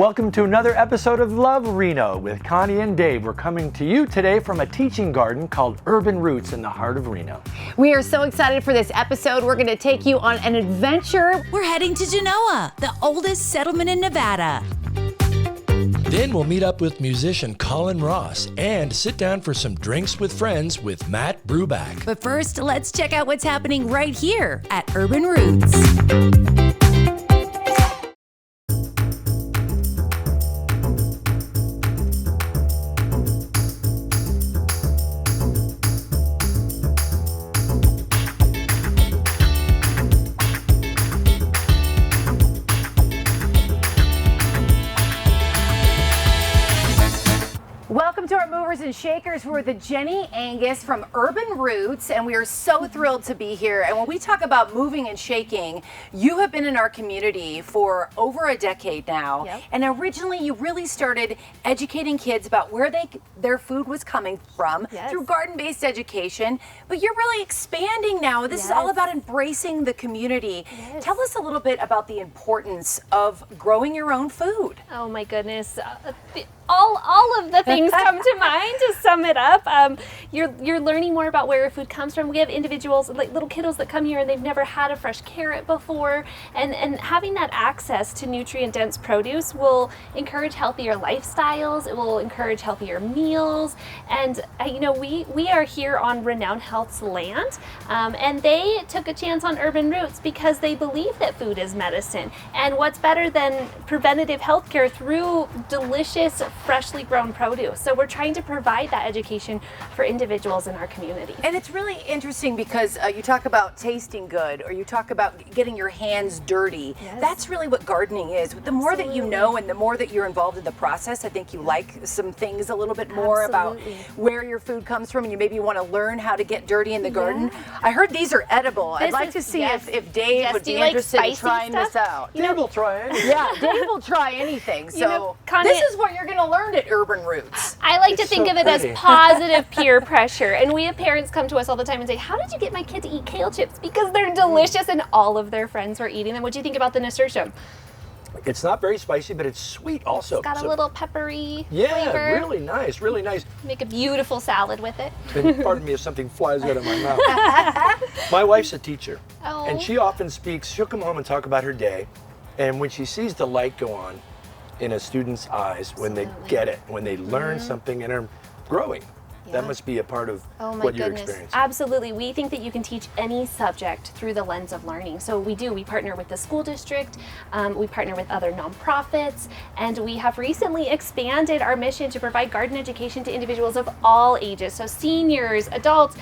Welcome to another episode of Love Reno with Connie and Dave. We're coming to you today from a teaching garden called Urban Roots in the heart of Reno. We are so excited for this episode. We're going to take you on an adventure. We're heading to Genoa, the oldest settlement in Nevada. Then we'll meet up with musician Colin Ross and sit down for some drinks with friends with Matt Bruback. But first, let's check out what's happening right here at Urban Roots. Welcome to our movers and shakers. We're the Jenny Angus from Urban Roots, and we are so thrilled to be here. And when we talk about moving and shaking, you have been in our community for over a decade now. Yep. And originally you really started educating kids about where their food was coming from through garden-based education. But you're really expanding now. This is all about embracing the community. Tell us a little bit about the importance of growing your own food. Oh my goodness. All of the things come to mind to sum it up. You're learning more about where your food comes from. We have individuals, like little kiddos that come here and they've never had a fresh carrot before. And having that access to nutrient-dense produce will encourage healthier lifestyles. It will encourage healthier meals. And we are here on Renowned Health's land. And they took a chance on Urban Roots because they believe that food is medicine. And what's better than preventative healthcare through delicious, freshly grown produce. So we're trying to provide that education for individuals in our community. And it's really interesting because you talk about tasting good, or you talk about getting your hands dirty. That's really what gardening is. The more that you know and the more that you're involved in the process, I think you like some things a little bit more about where your food comes from, and you maybe want to learn how to get dirty in the garden. I heard these are edible. I'd like to see if Dave would be interested in trying this out. Dave will try anything. Yeah, Dave will try anything. So Connie, this is what you're going to learn at Urban Roots. I like to think so of it as pretty. positive peer pressure. And we have parents come to us all the time and say, how did you get my kid to eat kale chips? Because they're delicious and all of their friends were eating them. What do you think about the nasturtium? It's not very spicy, but it's sweet also. It's got a little peppery Yeah, flavor. really nice, really nice. Make a beautiful salad with it. And pardon me if something flies out of my mouth. My wife's a teacher, and she often speaks, she'll come home and talk about her day, and when she sees the light go on in a student's eyes when they get it, when they learn something and are growing, that must be a part of what you're experiencing. Absolutely. We think that you can teach any subject through the lens of learning. So we partner with the school district, we partner with other nonprofits, and we have recently expanded our mission to provide garden education to individuals of all ages. So seniors, adults.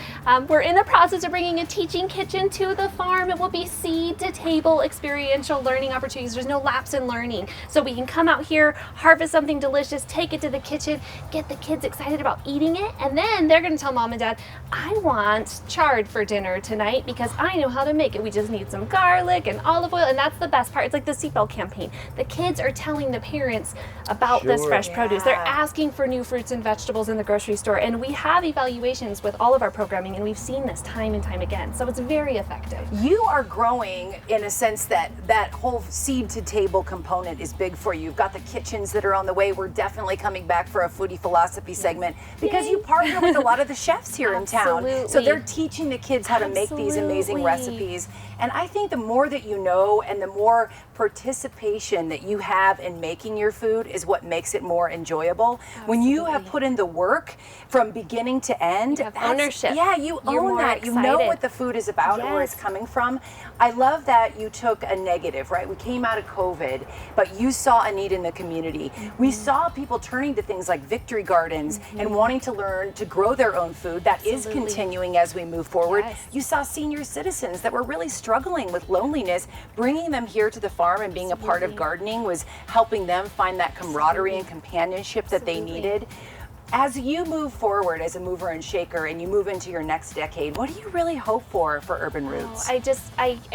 We're in the process of bringing a teaching kitchen to the farm. It will be seed to table experiential learning opportunities. There's no lapse in learning. So we can come out here, harvest something delicious, take it to the kitchen, get the kids excited about eating it, and then they're going to tell mom and dad, I want chard for dinner tonight because I know how to make it. We just need some garlic and olive oil, and that's the best part. It's like the seatbelt campaign. The kids are telling the parents about this fresh produce. They're asking for new fruits and vegetables in the grocery store, and we have evaluations with all of our programming, and we've seen this time and time again. So it's very effective. You are growing in a sense that whole seed to table component is big for you. You've got the kitchens that are on the way. We're definitely coming back for a Foodie Philosophy segment because you partner with a lot of the chefs here in town. So they're teaching the kids how to make these amazing recipes. And I think the more that you know and the more participation that you have in making your food is what makes it more enjoyable. When you have put in the work from beginning to end, You have ownership. Yeah, you You're own more that. You know excited. what the food is about and where it's coming from. I love that you took a negative, right? We came out of COVID, but you saw a need in the community. We saw people turning to things like victory gardens and wanting to learn to grow their own food. That is continuing as we move forward. You saw senior citizens that were really struggling with loneliness. Bringing them here to the farm and being a part of gardening was helping them find that camaraderie and companionship that they needed. As you move forward as a mover and shaker and you move into your next decade, what do you really hope for Urban Roots? I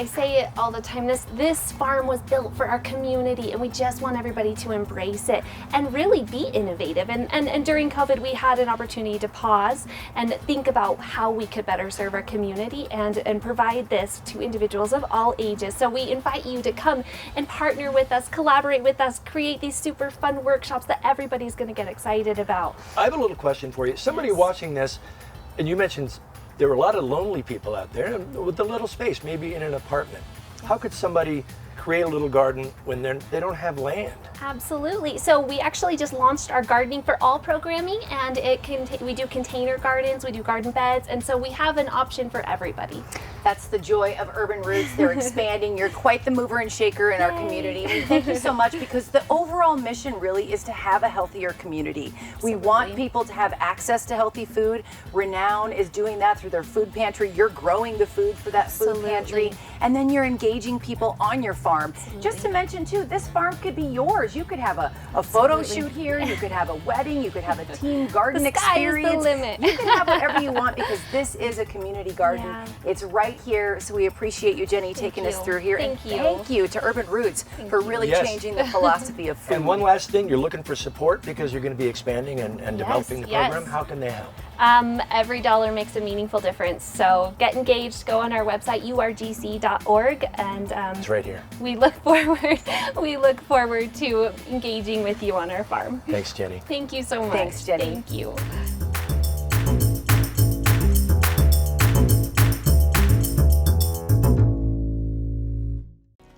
say it all the time. This farm was built for our community, and we just want everybody to embrace it and really be innovative. And during COVID, we had an opportunity to pause and think about how we could better serve our community and provide this to individuals of all ages. So we invite you to come and partner with us, collaborate with us, create these super fun workshops that everybody's going to get excited about. I have a little question for you. Somebody watching this, and you mentioned there were a lot of lonely people out there with a little space, maybe in an apartment. How could somebody create a little garden when they don't have land? Absolutely. So we actually just launched our Gardening for All programming, and we do container gardens, we do garden beds, and so we have an option for everybody. That's the joy of Urban Roots. They're expanding. You're quite the mover and shaker in our community. And thank you so much, because the overall mission really is to have a healthier community. We want people to have access to healthy food. Renown is doing that through their food pantry. You're growing the food for that food pantry, and then you're engaging people on your farm. Just to mention too, this farm could be yours. You could have a photo shoot here. You could have a wedding. You could have a team garden experience. The limit. You can have whatever you want, because this is a community garden. Yeah. It's right here, so we appreciate you, Jenny, taking us through here. Thank you. Thank you to Urban Roots for really changing the philosophy of food. And one last thing, you're looking for support because you're going to be expanding and developing the program. How can they help? Every dollar makes a meaningful difference. So get engaged, go on our website, urgc.org, and It's right here. we look forward to engaging with you on our farm. Thanks, Jenny. Thank you so much. Thanks, Jenny. Thank you.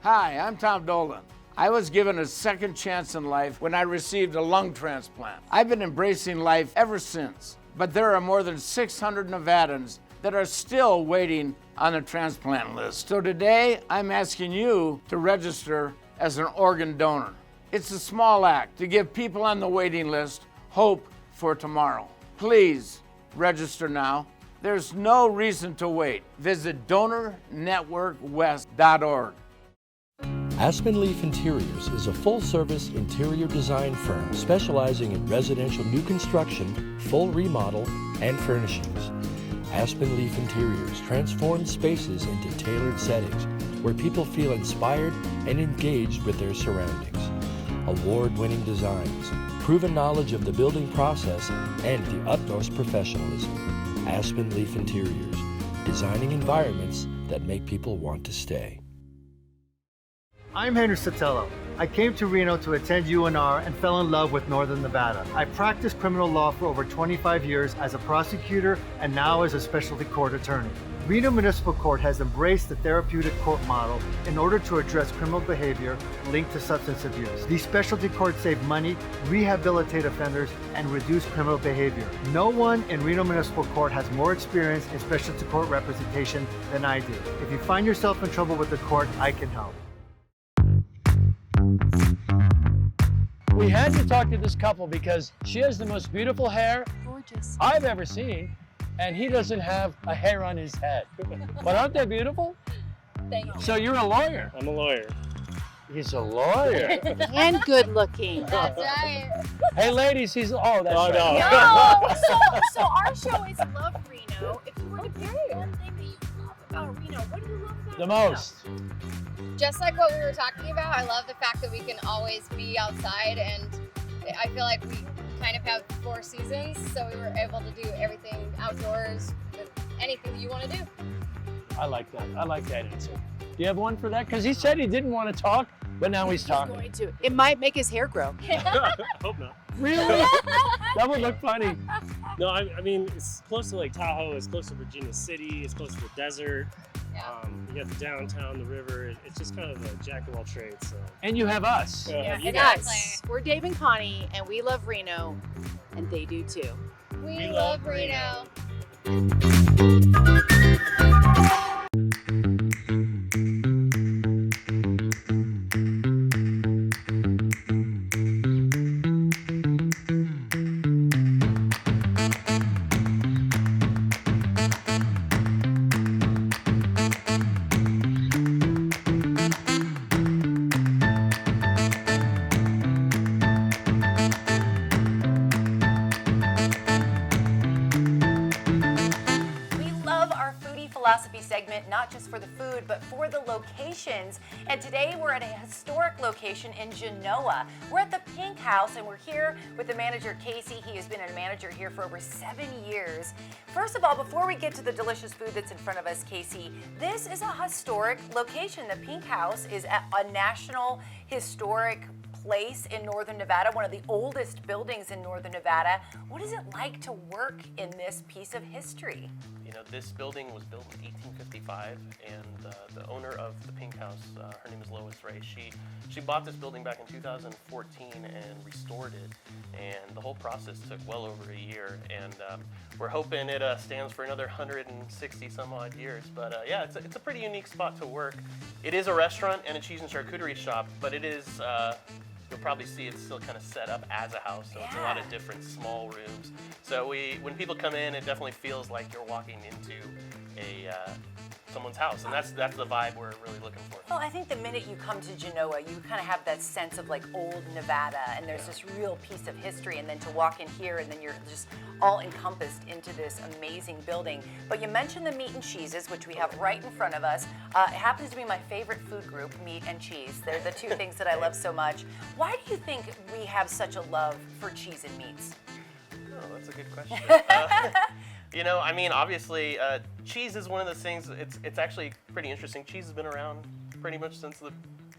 Hi, I'm Tom Dolan. I was given a second chance in life when I received a lung transplant. I've been embracing life ever since, but there are more than 600 Nevadans that are still waiting on a transplant list. So today, I'm asking you to register as an organ donor. It's a small act to give people on the waiting list hope for tomorrow. Please register now. There's no reason to wait. Visit donornetworkwest.org. Aspen Leaf Interiors is a full-service interior design firm specializing in residential new construction, full remodel, and furnishings. Aspen Leaf Interiors transforms spaces into tailored settings where people feel inspired and engaged with their surroundings. Award-winning designs, proven knowledge of the building process, and the utmost professionalism. Aspen Leaf Interiors, designing environments that make people want to stay. I'm Henry Sotelo. I came to Reno to attend UNR and fell in love with Northern Nevada. I practiced criminal law for over 25 years as a prosecutor and now as a specialty court attorney. Reno Municipal Court has embraced the therapeutic court model in order to address criminal behavior linked to substance abuse. These specialty courts save money, rehabilitate offenders, and reduce criminal behavior. No one in Reno Municipal Court has more experience in specialty court representation than I do. If you find yourself in trouble with the court, I can help. We had to talk to this couple because she has the most beautiful hair I've ever seen, and he doesn't have a hair on his head. But aren't they beautiful? Thank you. So you're a lawyer. I'm a lawyer. He's a lawyer. And good looking. That's right. Hey ladies, he's, oh, that's Oh, right. no. No, so our show is Love Reno. If you were to pick one thing that you love about Reno, what do you love about The Reno? most. Just like what we were talking about, I love the fact that we can always be outside, and I feel like we kind of have 4 seasons, so we were able to do everything outdoors with anything that you want to do. I like that. I like that answer. Do you have one for that? Because he said he didn't want to talk, but now he's talking. Going to. It might make his hair grow. I hope not. Really? That would look funny. No, I mean, it's close to Lake Tahoe, it's close to Virginia City, it's close to the desert. Yeah. You got the downtown, the river. It's just kind of a jack of all trades. So. And you have us. Yeah, you and guys. us. We're Dave and Connie, and we love Reno, and they do too. We love Reno. Philosophy segment, not just for the food, but for the locations. And today we're at a historic location in Genoa. We're at the Pink House, and we're here with the manager, Casey. He has been a manager here for over 7 years. First of all, before we get to the delicious food that's in front of us, Casey, this is a historic location. The Pink House is a national historic place in Northern Nevada, one of the oldest buildings in Northern Nevada. What is it like to work in this piece of history? You know, this building was built in 1855, and the owner of the Pink House, her name is Lois Ray, she bought this building back in 2014 and restored it, and the whole process took well over a year, and we're hoping it stands for another 160 some odd years. But yeah, it's a pretty unique spot to work. It is a restaurant and a cheese and charcuterie shop, but it is you'll probably see it's still kind of set up as a house, so it's a lot of different small rooms. So when people come in, it definitely feels like you're walking into someone's house, and that's the vibe we're really looking for. Well, I think the minute you come to Genoa, you kind of have that sense of like old Nevada, and there's this real piece of history, and then to walk in here, and then you're just all encompassed into this amazing building. But you mentioned the meat and cheeses, which we have right in front of us. It happens to be my favorite food group, meat and cheese. They're the two things that I love so much. Why do you think we have such a love for cheese and meats? Oh, that's a good question. You know, I mean, obviously, cheese is one of those things. It's actually pretty interesting. Cheese has been around pretty much since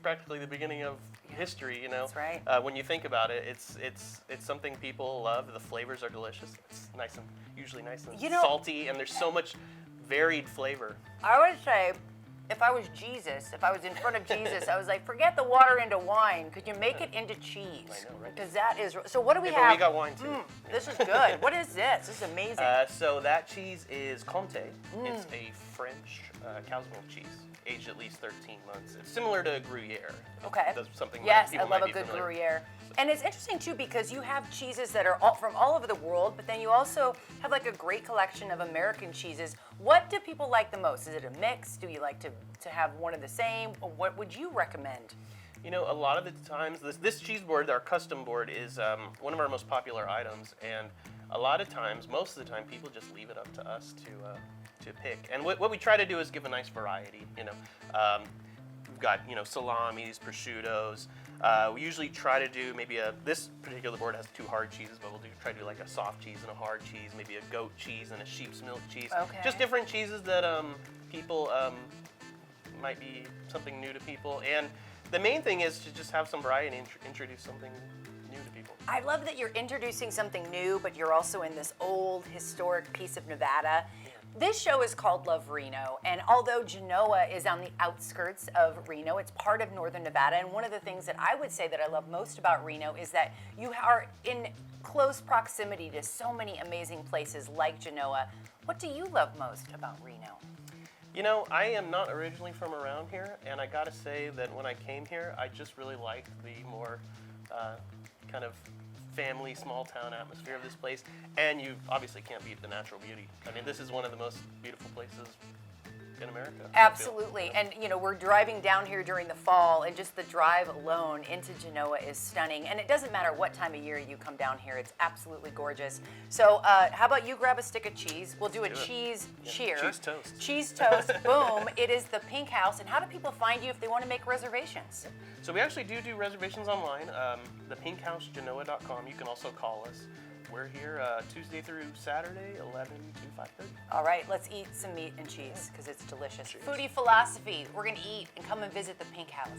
practically the beginning of history. You know, that's right. When you think about it, it's something people love. The flavors are delicious. It's nice and usually nice and salty, and there's so much varied flavor. I would say, if I was Jesus, if I was in front of Jesus, I was like, forget the water into wine. Could you make it into cheese? I know, right? Because that is, so what do we But have? we got wine too. This is good. What is this? This is amazing. So that cheese is Comté. It's a French cow's milk cheese, aged at least 13 months. It's similar to Gruyere. Okay. That's something yes, people I love might a be good familiar. Gruyere. And it's interesting too because you have cheeses that are from all over the world, but then you also have like a great collection of American cheeses. What do people like the most? Is it a mix? Do you like to have one of the same? Or what would you recommend? You know, a lot of the times, this cheese board, our custom board, is one of our most popular items, and a lot of times, most of the time, people just leave it up to us to pick. And what we try to do is give a nice variety. You know, we've got salamis, prosciuttos. We usually try to do maybe this particular board has 2 hard cheeses, but we'll try to do like a soft cheese and a hard cheese, maybe a goat cheese and a sheep's milk cheese. Okay. Just different cheeses that people might be something new to people. And the main thing is to just have some variety and introduce something new to people. I love that you're introducing something new, but you're also in this old historic piece of Nevada. This show is called Love Reno, and although Genoa is on the outskirts of Reno, it's part of Northern Nevada, and one of the things that I would say that I love most about Reno is that you are in close proximity to so many amazing places like Genoa. What do you love most about Reno? You know, I am not originally from around here, and I gotta say that when I came here, I just really liked the more kind of family, small town atmosphere of this place, and you obviously can't beat the natural beauty. I mean, this is one of the most beautiful places in America. Absolutely, and we're driving down here during the fall, and just the drive alone into Genoa is stunning, and it doesn't matter what time of year you come down here, it's absolutely gorgeous. So how about you grab a stick of cheese? We'll do a cheese cheer. Cheese toast. Cheese toast, boom. It is the Pink House, and how do people find you if they want to make reservations? So we actually do reservations online, thepinkhouseGenoa.com. You can also call us. We're here Tuesday through Saturday, 11 to 5:30. All right, let's eat some meat and cheese because it's delicious. Cheers. Foodie Philosophy. We're going to eat and come and visit the Pink House.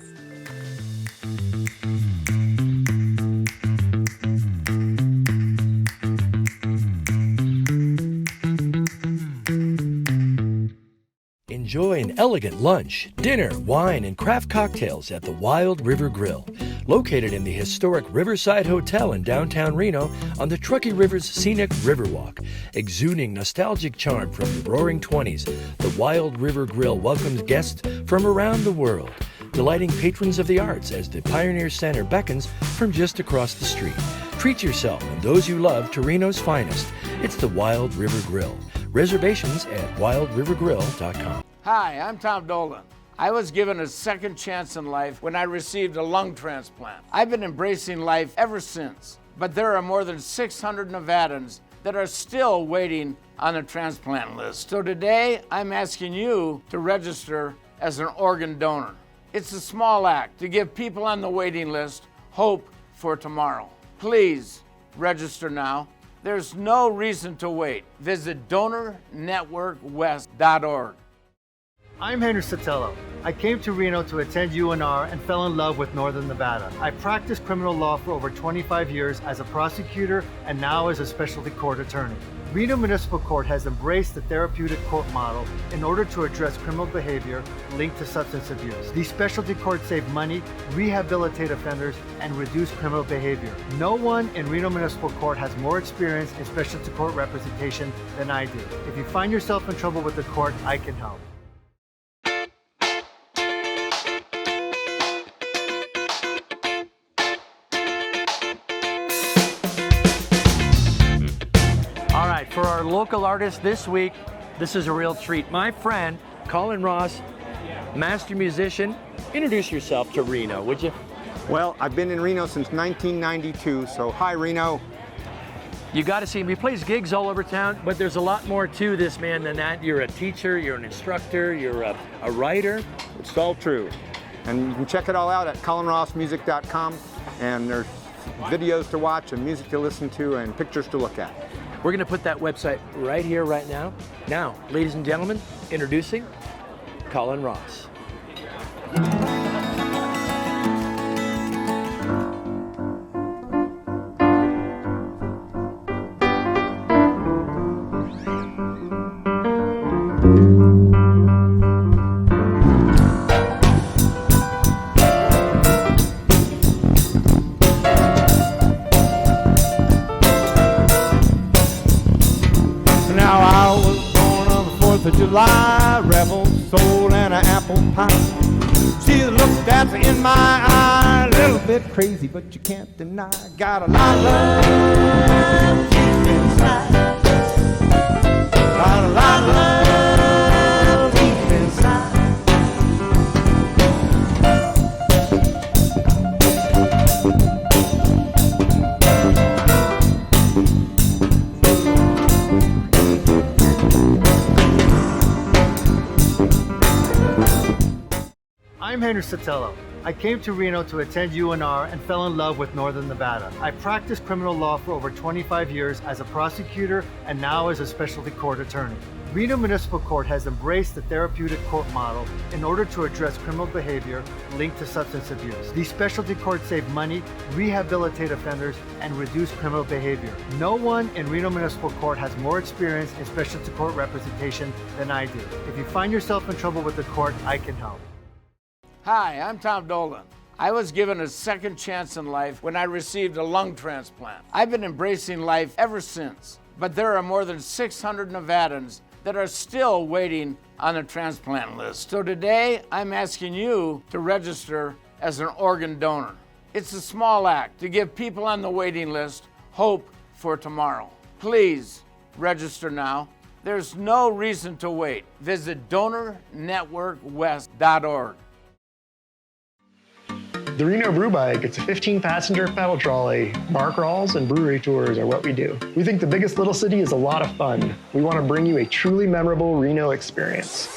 Enjoy an elegant lunch, dinner, wine, and craft cocktails at the Wild River Grill, located in the historic Riverside Hotel in downtown Reno on the Truckee River's scenic Riverwalk. Exuding nostalgic charm from the roaring 20s, the Wild River Grill welcomes guests from around the world, delighting patrons of the arts as the Pioneer Center beckons from just across the street. Treat yourself and those you love to Reno's finest. It's the Wild River Grill. Reservations at wildrivergrill.com. Hi, I'm Tom Dolan. I was given a second chance in life when I received a lung transplant. I've been embracing life ever since, but there are more than 600 Nevadans that are still waiting on the transplant list. So today, I'm asking you to register as an organ donor. It's a small act to give people on the waiting list hope for tomorrow. Please register now. There's no reason to wait. Visit donornetworkwest.org. I'm Henry Sotelo. I came to Reno to attend UNR and fell in love with Northern Nevada. I practiced criminal law for over 25 years as a prosecutor and now as a specialty court attorney. Reno Municipal Court has embraced the therapeutic court model in order to address criminal behavior linked to substance abuse. These specialty courts save money, rehabilitate offenders, and reduce criminal behavior. No one in Reno Municipal Court has more experience in specialty court representation than I do. If you find yourself in trouble with the court, I can help. All right, for our local artist this week, this is a real treat. My friend, Colin Ross, master musician. Introduce yourself to Reno, would you? Well, I've been in Reno since 1992, so hi Reno. You got to see him. He plays gigs all over town, but there's a lot more to this man than that. You're a teacher, you're an instructor, you're a writer. It's all true. And you can check it all out at colinrossmusic.com, and there's videos to watch and music to listen to and pictures to look at. We're going to put that website right here, right now. Now, ladies and gentlemen, introducing Colin Ross. July, rebel soul and an apple pie. See the look that's in my eye, a little bit crazy, but you can't deny. Got a lot of love deep inside. Got a lot of love deep inside. I'm Henry Sotelo. I came to Reno to attend UNR and fell in love with Northern Nevada. I practiced criminal law for over 25 years as a prosecutor and now as a specialty court attorney. Reno Municipal Court has embraced the therapeutic court model in order to address criminal behavior linked to substance abuse. These specialty courts save money, rehabilitate offenders, and reduce criminal behavior. No one in Reno Municipal Court has more experience in specialty court representation than I do. If you find yourself in trouble with the court, I can help. Hi, I'm Tom Dolan. I was given a second chance in life when I received a lung transplant. I've been embracing life ever since, but there are more than 600 Nevadans that are still waiting on the transplant list. So today, I'm asking you to register as an organ donor. It's a small act to give people on the waiting list hope for tomorrow. Please register now. There's no reason to wait. Visit donornetworkwest.org. The Reno Brew Bike, it's a 15-passenger pedal trolley. Bar crawls and brewery tours are what we do. We think the biggest little city is a lot of fun. We want to bring you a truly memorable Reno experience.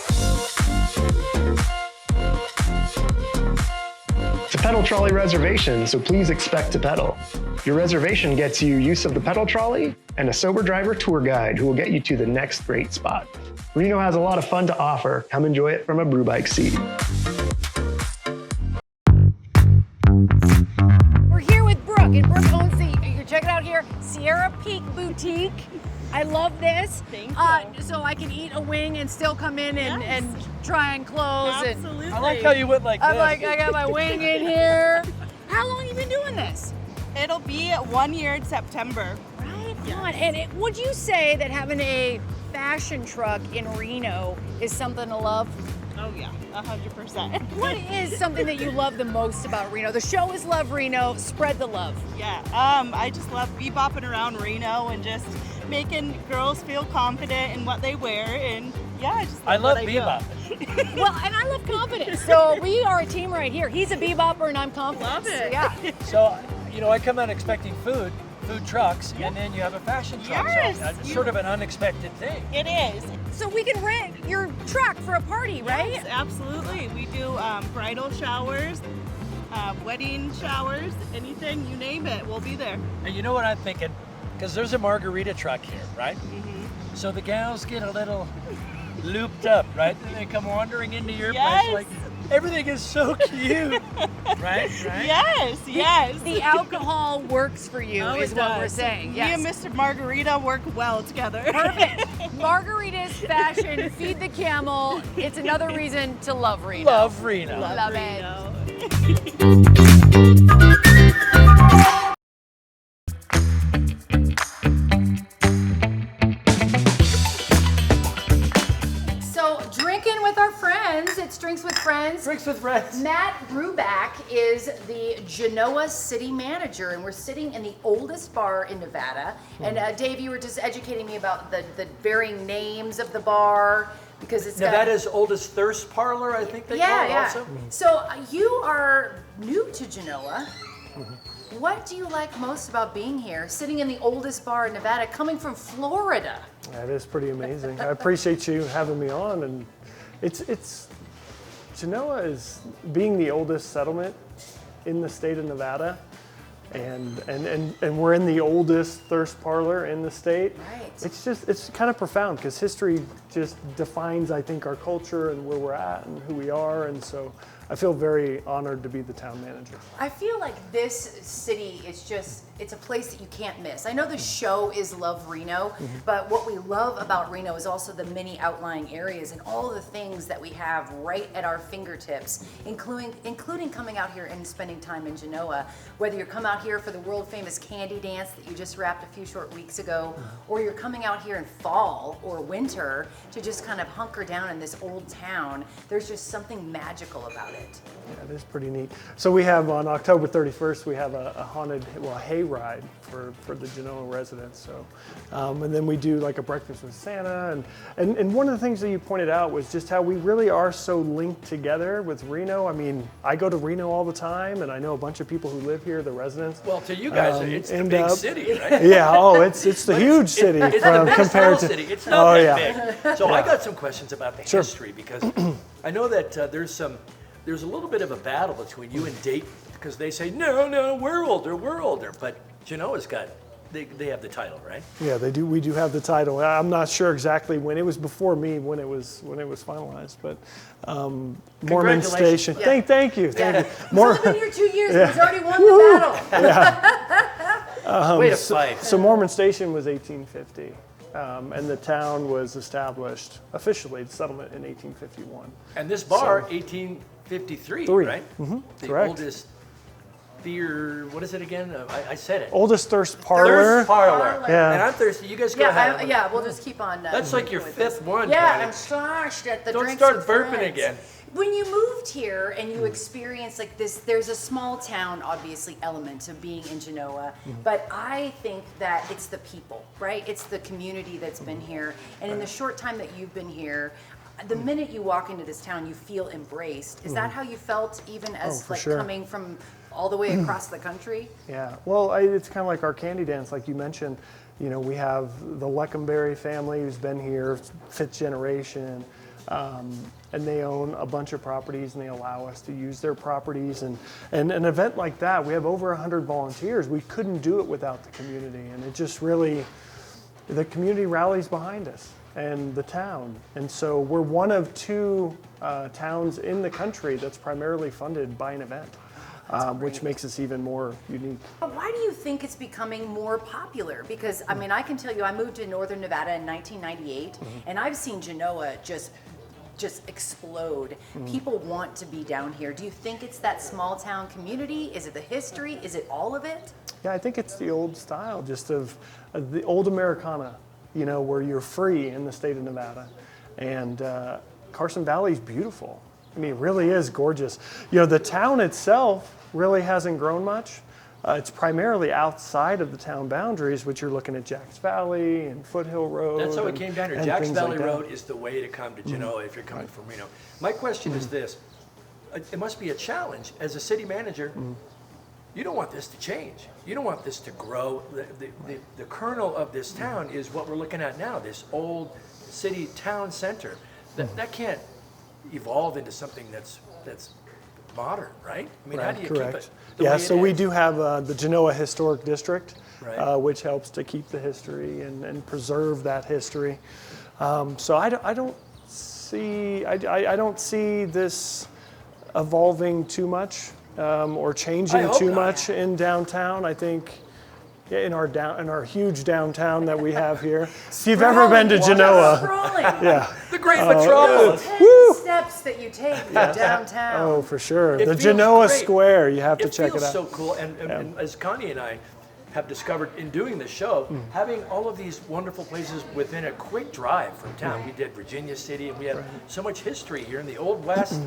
It's a pedal trolley reservation, so please expect to pedal. Your reservation gets you use of the pedal trolley and a sober driver tour guide who will get you to the next great spot. Reno has a lot of fun to offer. Come enjoy it from a brew bike seat. And Brooke owns the, you can check it out here, Sierra Peak Boutique. I love this. Thank you. So I can eat a wing and still come in and try on clothes. Absolutely. And I like how you went like this. I'm like, I got my wing in here. How long have you been doing this? It'll be 1 year in September. Right on. And would you say that having a fashion truck in Reno is something to love? Oh yeah, 100%. What is something that you love the most about Reno? The show is Love Reno. Spread the love. Yeah, I just love bebopping around Reno and just making girls feel confident in what they wear, and yeah, I just love bebop. Well, and I love confidence. So we are a team right here. He's a bebopper and I'm confident. Love it. Yeah. So, you know, I come out expecting food food trucks, and then you have a fashion truck. Yes, So it's sort of an unexpected thing. It is. So we can rent your truck for a party, right? Yes, absolutely. We do bridal showers, wedding showers, anything, you name it, we'll be there. And you know what I'm thinking? Because there's a margarita truck here, right? Mm-hmm. So the gals get a little looped up, right? And they come wandering into your place like, everything is so cute, right? Yes, yes. The alcohol works for you, is what we're saying. Yes. Me and Mr. Margarita work well together. Perfect. Margaritas, fashion, feed the camel. It's another reason to love Reno. Love Reno. Love Reno. So, drinking with our friends. It's Drinks with Friends. Drinks with Friends. Matt Bruback is the Genoa city manager, and we're sitting in the oldest bar in Nevada. And Dave, you were just educating me about the varying names of the bar, because it's Nevada's oldest thirst parlor, I think they call it also. So you are new to Genoa. What do you like most about being here, sitting in the oldest bar in Nevada, coming from Florida? That is pretty amazing. I appreciate you having me on, and it's Genoa is being the oldest settlement in the state of Nevada, and we're in the oldest thirst parlor in the state. Right. It's kind of profound, because history just defines, I think, our culture and where we're at and who we are, and so I feel very honored to be the town manager. I feel like this city is it's a place that you can't miss. I know the show is Love Reno, but what we love about Reno is also the many outlying areas and all the things that we have right at our fingertips, including coming out here and spending time in Genoa. Whether you're come out here for the world famous candy dance that you just wrapped a few short weeks ago, or you're coming out here in fall or winter to just kind of hunker down in this old town, there's just something magical about it. Yeah, it is pretty neat. So we have on October 31st, we have a haunted, hay ride for the Genoa residents. So, and then we do like a breakfast with Santa, and one of the things that you pointed out was just how we really are so linked together with Reno. I mean, I go to Reno all the time, and I know a bunch of people who live here, the residents. Well, to you guys, it's the big city, right? Yeah. It's the huge city it's the best compared to city. It's not that big. So I got some questions about the history, because I know that there's a little bit of a battle between you and Dayton, because they say, no, we're older, but Genoa's they have the title, right? Yeah, they do. We do have the title. I'm not sure exactly when. It was before me when it was finalized, but Mormon Station. Yeah. Thank you. It's only been here 2 years, but he's already won the battle. Way to fight. So Mormon Station was 1850. And the town was established officially, the settlement, in 1851. And this bar, 1853, right? Mm-hmm. The Correct. oldest what is it again? I said it. Oldest thirst parlor. Thirst parlor. Yeah. And I'm thirsty. You guys go ahead. We'll just keep on. That's like your fifth one. Yeah, Connie. I'm slashed at the Don't Drinks start with burping Friends. again. When you moved here and you experienced like this, there's a small town, obviously, element of being in Genoa, but I think that it's the people, right? It's the community that's been here. And in the short time that you've been here, the minute you walk into this town, you feel embraced. Is that how you felt, even as coming from all the way across the country? Yeah, well, it's kind of like our candy dance, like you mentioned. You know, we have the Leckenberry family who's been here, fifth generation. And they own a bunch of properties, and they allow us to use their properties. And an event like that, we have over 100 volunteers. We couldn't do it without the community, and it just really, the community rallies behind us and the town. And so we're one of two towns in the country that's primarily funded by an event, which makes us even more unique. But why do you think it's becoming more popular? Because, I mean, I can tell you, I moved to Northern Nevada in 1998, and I've seen Genoa just explode. People want to be down here. Do you think it's that small town community? Is it the history? Is it all of it? Yeah, I think it's the old style, just of the old Americana, you know, where you're free in the state of Nevada. And Carson Valley is beautiful. I mean, it really is gorgeous. You know, the town itself really hasn't grown much. It's primarily outside of the town boundaries, which you're looking at Jacks Valley and Foothill Road. That's how it came down here. Jacks Valley like Road is the way to come to Genoa if you're coming from Reno. My question is this. It must be a challenge as a city manager. you don't want this to change. You don't want this to grow. The kernel of this town is what we're looking at now, this old city town center. That can't evolve into something that's modern, right? I mean, how do you keep it the way so it we is? do have the Genoa Historic District, Right. which helps to keep the history and preserve that history. So I don't see this evolving too much or changing too much in downtown. I think in our huge downtown that we have here. If you've ever been to Genoa, the great metropolis. Steps that you take from downtown. Oh, for sure. It The feels Genoa great. Square, you have to check it feels out. so cool, and as Connie and I have discovered in doing the show, having all of these wonderful places within a quick drive from town. We did Virginia City, and we have so much history here in the Old West.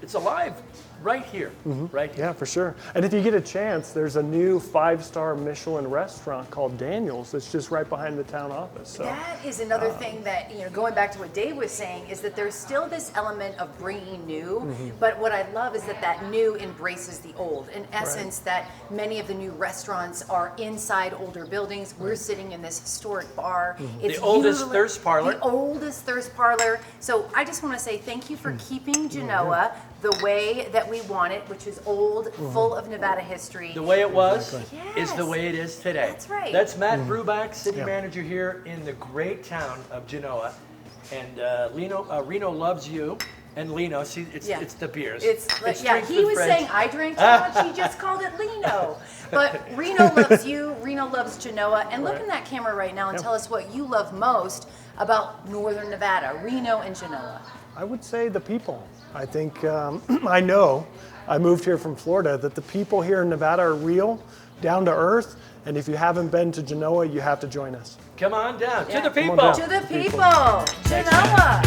It's alive right here, right here. Yeah, for sure. And if you get a chance, there's a new 5-star Michelin restaurant called Daniel's that's just right behind the town office. So That is another thing that, going back to what Dave was saying, is that there's still this element of bringing new, but what I love is that new embraces the old. In essence, that many of the new restaurants are inside older buildings. We're sitting in this historic bar. It's The oldest thirst parlor. The oldest thirst parlor. So I just want to say thank you for keeping Genoa the way that we want it, which is old, full of Nevada history. The way it was is the way it is today. That's right. That's Matt Bruback, city manager here in the great town of Genoa. And Reno loves you. And Lino, see, it's the beers. It's like, strength he with was friends. saying I drank too much. He just called it Lino. But Reno loves you. Reno loves Genoa. And look in that camera right now and tell us what you love most about Northern Nevada, Reno and Genoa. I would say the people. I think, I moved here from Florida, that the people here in Nevada are real, down to earth, and if you haven't been to Genoa, you have to join us. Come on down. To the Come people. on down. To the people. Genoa.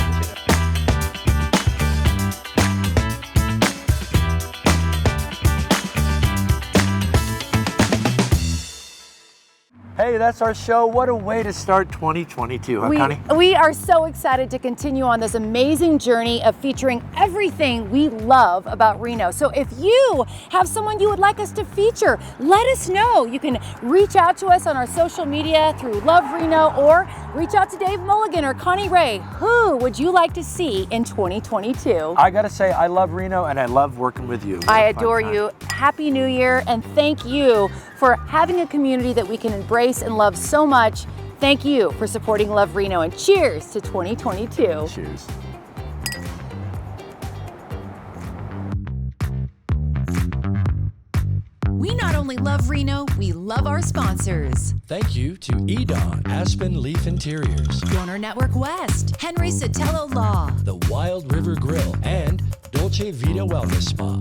Hey, that's our show. What a way to start 2022, huh, Connie? We are so excited to continue on this amazing journey of featuring everything we love about Reno. So if you have someone you would like us to feature, let us know. You can reach out to us on our social media through Love Reno, or reach out to Dave Mulligan or Connie Wray. Who would you like to see in 2022? I gotta say, I love Reno and I love working with you. I adore you. Happy New Year, and thank you for having a community that we can embrace and love so much. Thank you for supporting Love Reno, and cheers to 2022. Cheers. We not only love Reno, we love our sponsors. Thank you to Edon Aspen Leaf Interiors, Donor Network West, Henry Sotelo Law, the Wild River Grill, and Dolce Vita Wellness Spa.